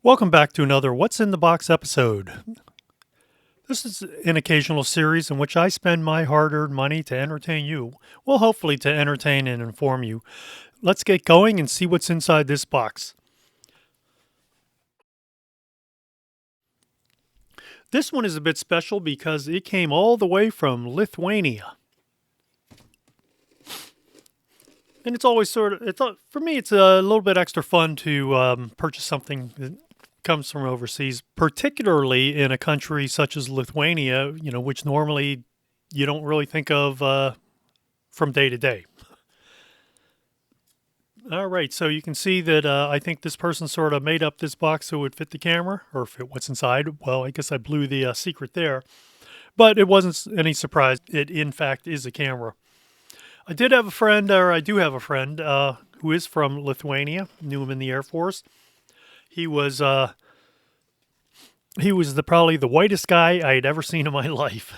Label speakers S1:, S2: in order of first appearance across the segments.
S1: Welcome back to another What's in the Box episode. This is an occasional series in which I spend my hard-earned money to entertain you. Well, hopefully to entertain and inform you. Let's get going and see what's inside this box. This one is a bit special because it came all the way from Lithuania. And it's always for me, it's a little bit extra fun to purchase something that comes from overseas, particularly in a country such as Lithuania, which normally you don't really think of from day to day. All right, so you can see that I think this person sort of made up this box so it would fit the camera, or fit what's inside. Well, I guess I blew the secret there. But it wasn't any surprise. It, in fact, is a camera. I do have a friend who is from Lithuania. Knew him in the Air Force. He was probably the whitest guy I had ever seen in my life.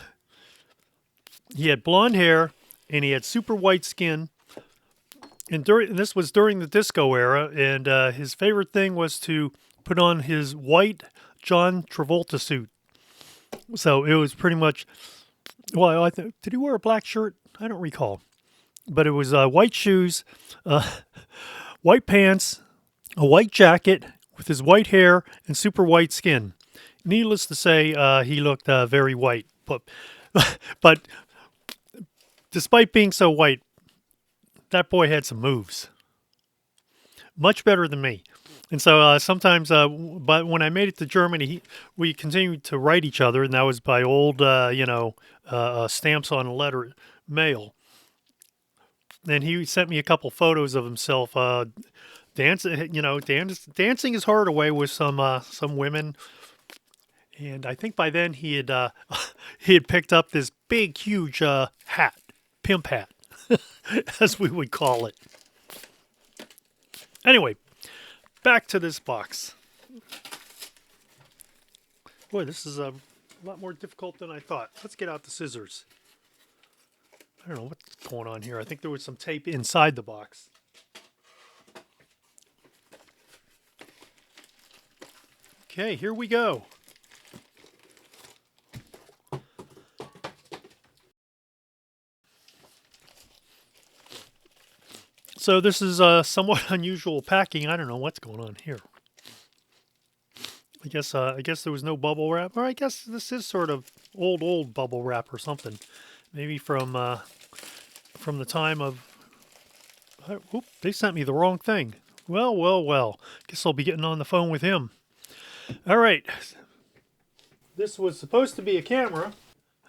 S1: He had blonde hair and he had super white skin. And this was during the disco era, and his favorite thing was to put on his white John Travolta suit. So it was pretty much, well, did he wear a black shirt? I don't recall. But it was white shoes, white pants, a white jacket with his white hair and super white skin. Needless to say, he looked very white. But despite being so white, that boy had some moves. Much better than me. And so sometimes, but when I made it to Germany, we continued to write each other, and that was by old, stamps on a letter, mail. And he sent me a couple photos of himself dancing. Dancing his heart away with some women. And I think by then he had picked up this big, huge hat, pimp hat, as we would call it. Anyway, back to this box. Boy, this is a lot more difficult than I thought. Let's get out the scissors. I don't know what's going on here. I think there was some tape inside the box. Okay, here we go. So this is somewhat unusual packing. I don't know what's going on here. I guess there was no bubble wrap, or I guess this is sort of old bubble wrap or something. Maybe from the time of. Oop, they sent me the wrong thing. Well. Guess I'll be getting on the phone with him. All right. This was supposed to be a camera.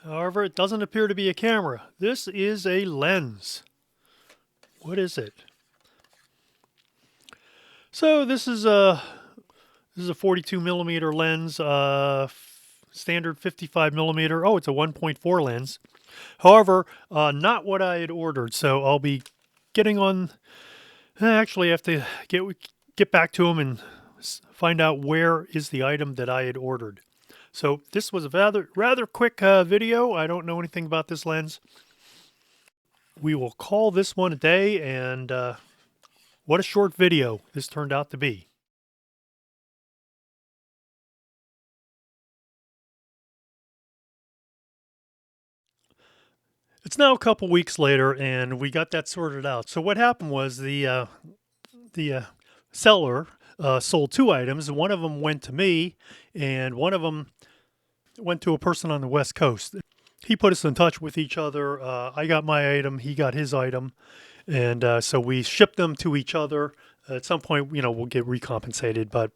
S1: However, it doesn't appear to be a camera. This is a lens. What is it? So this is a 42 millimeter lens, standard 55 millimeter. Oh, it's a 1.4 lens. However, not what I had ordered. So I'll be getting on. Actually, I have to get back to him and find out where is the item that I had ordered. So this was a rather quick video. I don't know anything about this lens. We will call this one a day, and what a short video this turned out to be. It's now a couple weeks later, and we got that sorted out. So what happened was the seller sold two items. One of them went to me, and one of them went to a person on the West Coast. He put us in touch with each other. I got my item, he got his item, and so we shipped them to each other. At some point, we'll get recompensated, but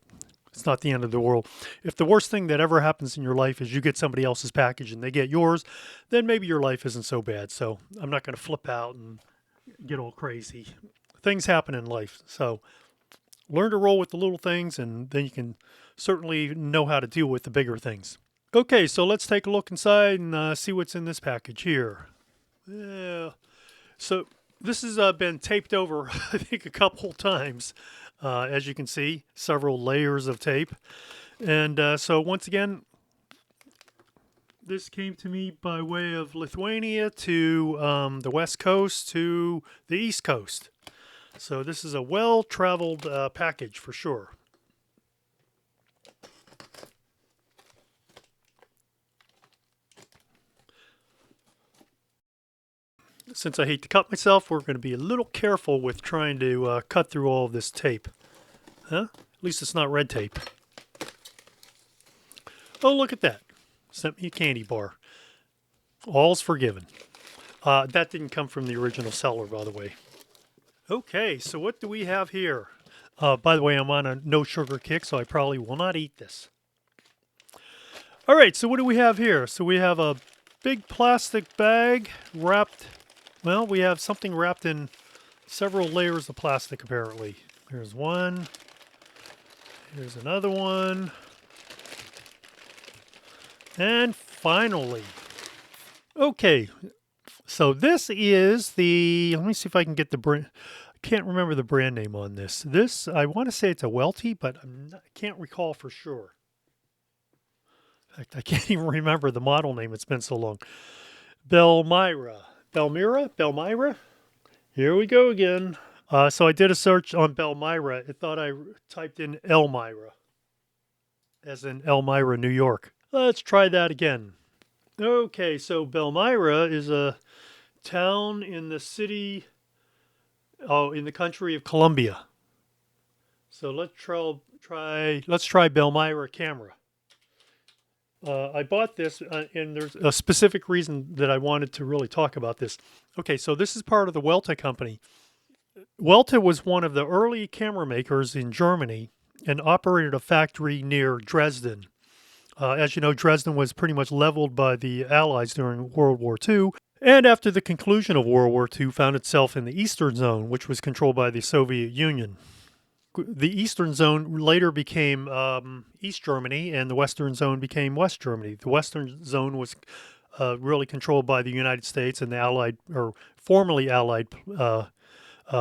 S1: it's not the end of the world. If the worst thing that ever happens in your life is you get somebody else's package and they get yours, then maybe your life isn't so bad. So I'm not going to flip out and get all crazy. Things happen in life. So learn to roll with the little things, and then you can certainly know how to deal with the bigger things. Okay, so let's take a look inside and see what's in this package here. Yeah. So this has been taped over, I think, a couple times. As you can see, several layers of tape. And so once again, this came to me by way of Lithuania to the West Coast to the East Coast. So this is a well-traveled package for sure. since I hate to cut myself, we're going to be a little careful with trying to cut through all of this tape. Huh? At least it's not red tape. Oh, look at that. Sent me a candy bar. All's forgiven. That didn't come from the original seller, by the way. Okay, so what do we have here? By the way, I'm on a no sugar kick, so I probably will not eat this. All right, so what do we have here? So we have a big plastic bag wrapped. Well, we have something wrapped in several layers of plastic, apparently. Here's one. Here's another one. And finally. Okay, so this is the, let me see if I can get the brand, I can't remember the brand name on this. This, I want to say it's a Welta, but I can't recall for sure. In fact, I can't even remember the model name. It's been so long. Belmira? Here we go again. So I did a search on Belmira. It thought I typed in Elmira, as in Elmira, New York. Let's try that again. Okay, so Belmira is a town in the city, in the country of Colombia. So let's try Belmira camera. I bought this, and there's a specific reason that I wanted to really talk about this. Okay, so this is part of the Welta company. Welta was one of the early camera makers in Germany and operated a factory near Dresden. As you know, Dresden was pretty much leveled by the Allies during World War II, and after the conclusion of World War II, found itself in the Eastern Zone, which was controlled by the Soviet Union. The Eastern Zone later became East Germany, and the Western Zone became West Germany. The Western Zone was really controlled by the United States and the Allied, or formerly Allied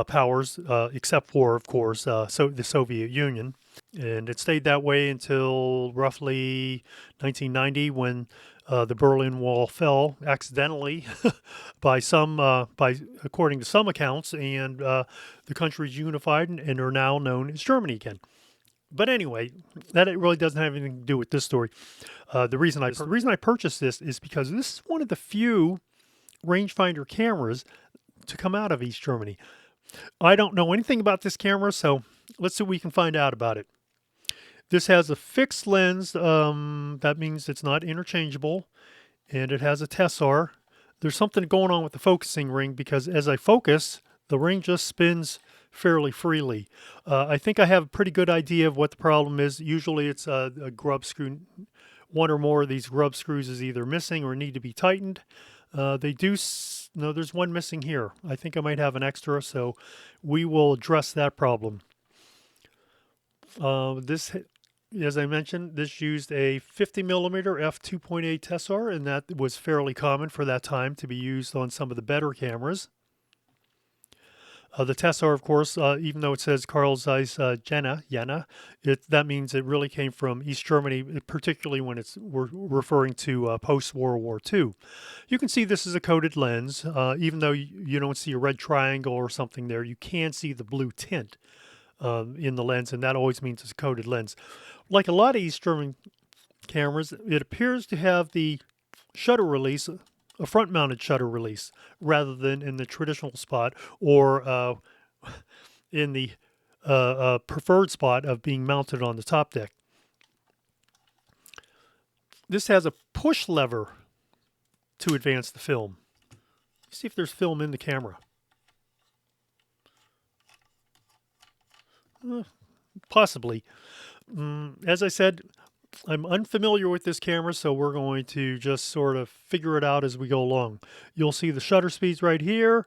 S1: powers, except for, of course, the Soviet Union. And it stayed that way until roughly 1990, when the Berlin Wall fell accidentally according to some accounts, and the countries unified and are now known as Germany again. But anyway, that really doesn't have anything to do with this story. The reason I purchased this is because this is one of the few rangefinder cameras to come out of East Germany. I don't know anything about this camera, so let's see what we can find out about it. This has a fixed lens. That means it's not interchangeable, and it has a tessar. There's something going on with the focusing ring, because as I focus, the ring just spins fairly freely. I think I have a pretty good idea of what the problem is. Usually it's a grub screw. One or more of these grub screws is either missing or need to be tightened. No, there's one missing here. I think I might have an extra, so we will address that problem. This, as I mentioned, this used a 50 millimeter f2.8 tessar, and that was fairly common for that time to be used on some of the better cameras. The tessar, of course, even though it says Carl Zeiss Jena, that means it really came from East Germany, particularly when we're referring to post-World War II. You can see this is a coated lens. Even though you don't see a red triangle or something there, you can see the blue tint in the lens, and that always means it's a coated lens. Like a lot of East German cameras, it appears to have the shutter release, a front-mounted shutter release, rather than in the traditional spot, or in the preferred spot of being mounted on the top deck. This has a push lever to advance the film. Let's see if there's film in the camera. Possibly. As I said, I'm unfamiliar with this camera, so we're going to just sort of figure it out as we go along. You'll see the shutter speeds right here.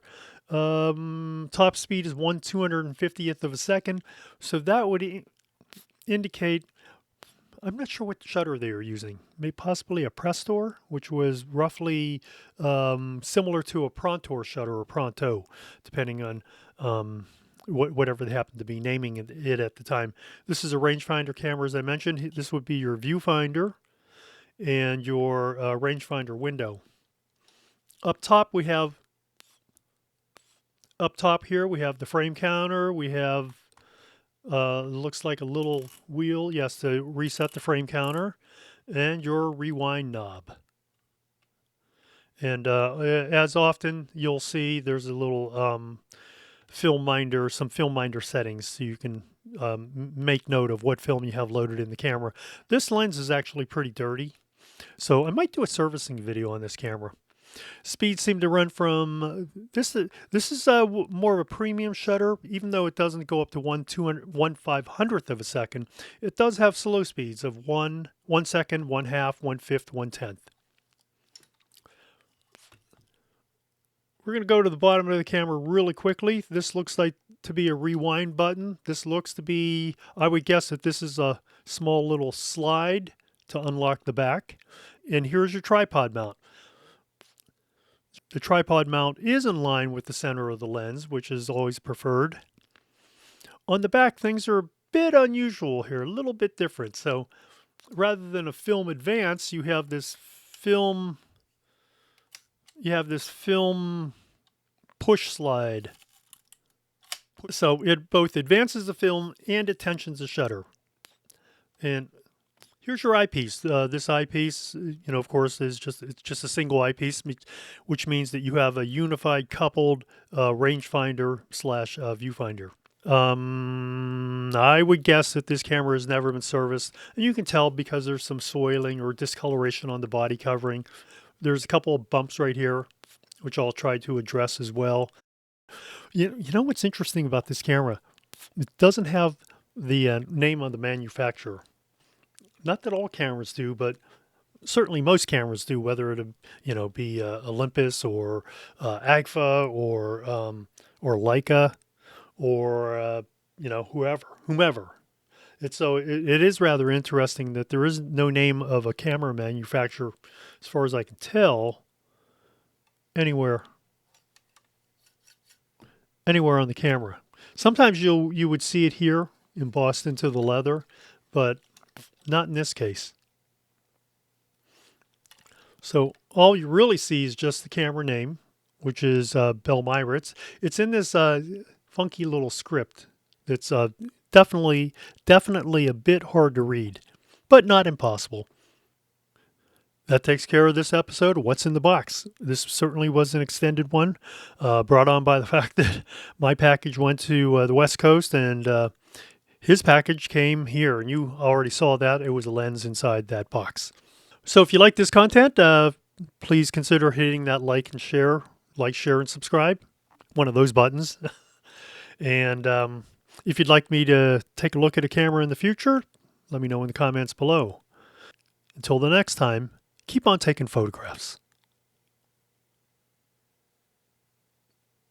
S1: Top speed is 1/250th of a second. So that would indicate, I'm not sure what shutter they are using. Maybe possibly a Prestor, which was roughly similar to a Prontor shutter, or Pronto, depending on whatever they happen to be naming it at the time. This is a rangefinder camera, as I mentioned. This would be your viewfinder and your rangefinder window. Up top here we have the frame counter. We have looks like a little wheel, yes, to reset the frame counter, and your rewind knob. And as often, you'll see there's a little film minder, some film minder settings so you can make note of what film you have loaded in the camera. This lens is actually pretty dirty, so I might do a servicing video on this camera. Speeds seem to run from this is more of a premium shutter, even though it doesn't go up to 1/500th of a second. It does have slow speeds of 1 second, 1/2, 1/5, 1/10. We're going to go to the bottom of the camera really quickly. This looks like to be a rewind button. This looks to be, I would guess that this is a small little slide to unlock the back. And here's your tripod mount. The tripod mount is in line with the center of the lens, which is always preferred. On the back, things are a bit unusual here, a little bit different. So rather than a film advance, you have this film push slide. So it both advances the film and it tensions the shutter. And here's your eyepiece. This eyepiece, of course, it's just a single eyepiece, which means that you have a unified coupled rangefinder slash viewfinder. I would guess that this camera has never been serviced, and you can tell because there's some soiling or discoloration on the body covering. There's a couple of bumps right here, which I'll try to address as well. You know what's interesting about this camera? It doesn't have the name on the manufacturer. Not that all cameras do, but certainly most cameras do, whether it be Olympus or Agfa or Leica or whomever. It is rather interesting that there is no name of a camera manufacturer, as far as I can tell, anywhere on the camera. Sometimes you would see it here embossed into the leather, but not in this case. So all you really see is just the camera name, which is Marantz. It's in this funky little script that's definitely a bit hard to read, but not impossible. That takes care of this episode of What's in the Box. This certainly was an extended one, brought on by the fact that my package went to the West Coast and his package came here, and you already saw that. It was a lens inside that box. So if you like this content, please consider hitting that like, share, and subscribe. One of those buttons. And if you'd like me to take a look at a camera in the future, let me know in the comments below. Until the next time, keep on taking photographs.